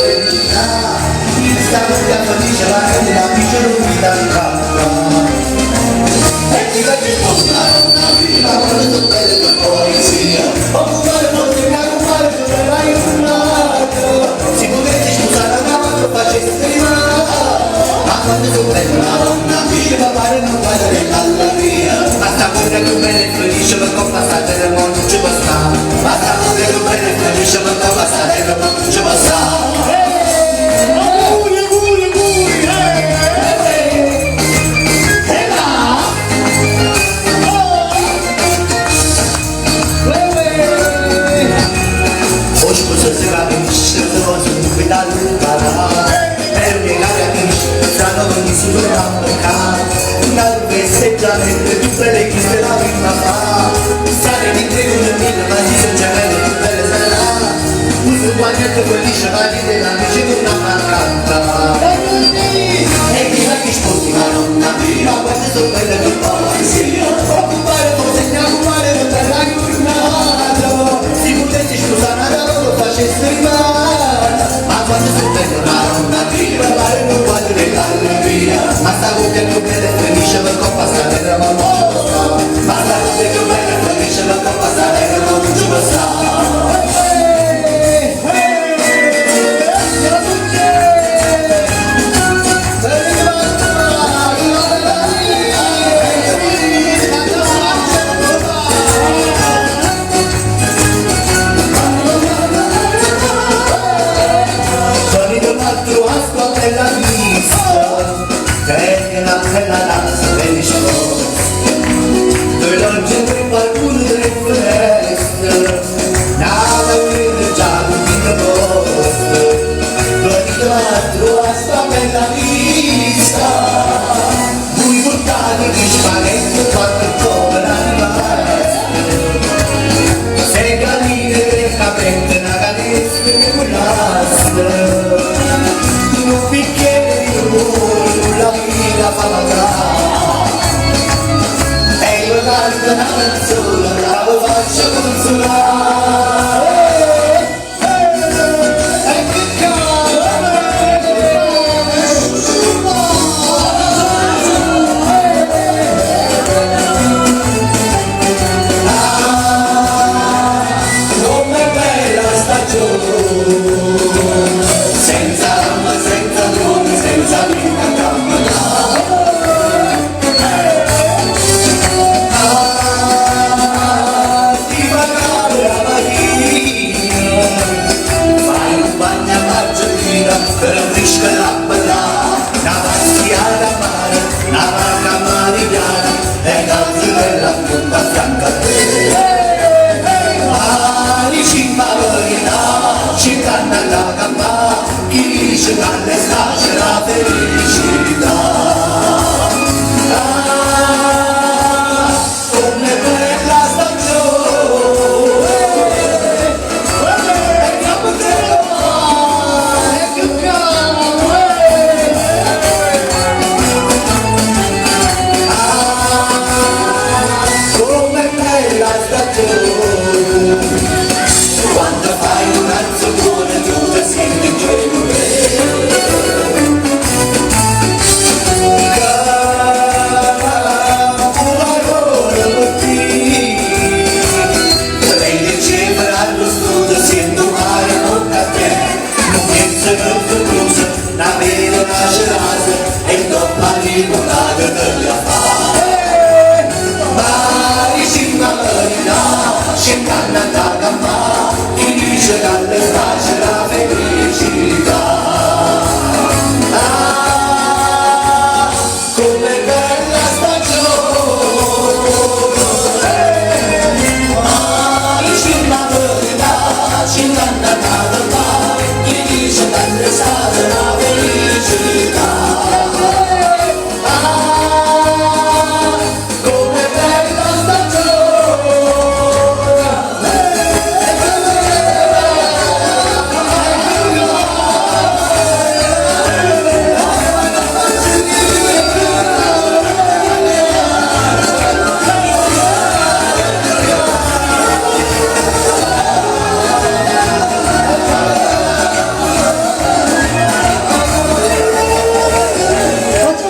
felicità, sta coppia felice la rende la bici l'unità in campo. E ti faccio spostare una vita, quando sono belle per polizia, occupare forse mia compare, troverai un altro, si potesse scusare a cavallo, facesse prima, ma quando sono belle una donna viva, pare non guardare dalla via, basta correre più belle e felice per passare nel mondo ci può stare, basta correre più belle e felice per passare nel mondo ci può stare. Mentre tu belle chi se la prima fa stare di te con le mille ma ci sono gemelle più belle sarà uso un guaglietto felice ma di te la dice con una mancata e chi va che sposti ma non capirà quante sono belle per poesia occupare forse ne occupare non per la giornata si potesse scusare da loro facesse rimane ma quando sono belle una donna viva pare non guardo dell'allegria ma sta con te più belle felice per passare nel mondo ci può stare basta tutte più belle felice per passare nel mondo ci può stare. Sono un altro asco della vista che è una bella danza dove non c'è qualcuno delle finestre nada vede già l'ultimo posto dove ti trovo a sta bella vista voi portate di spaghetti quanto come l'animale sei galline che capette una cadesca che quell'astra un bicchiere di rumore la vita fa pagare canta una canzone, la lo faccio consolare. E che com'è bella stagione, senza alma, senza dolore, senza vita camminare. Per un frisco e la bella, una pastiera mare, una barca marigliana, e l'altro della punta bianca a te. Alici in Marina, ci canna alla gamba, chi dice che all'estate la felicità. Come bella stagione, e capo te quando fai un alzo buono tu ti senti ingenuo parole per te lei diceva allo studio siendo male non a te non penso che tu cosa la vedo nascerà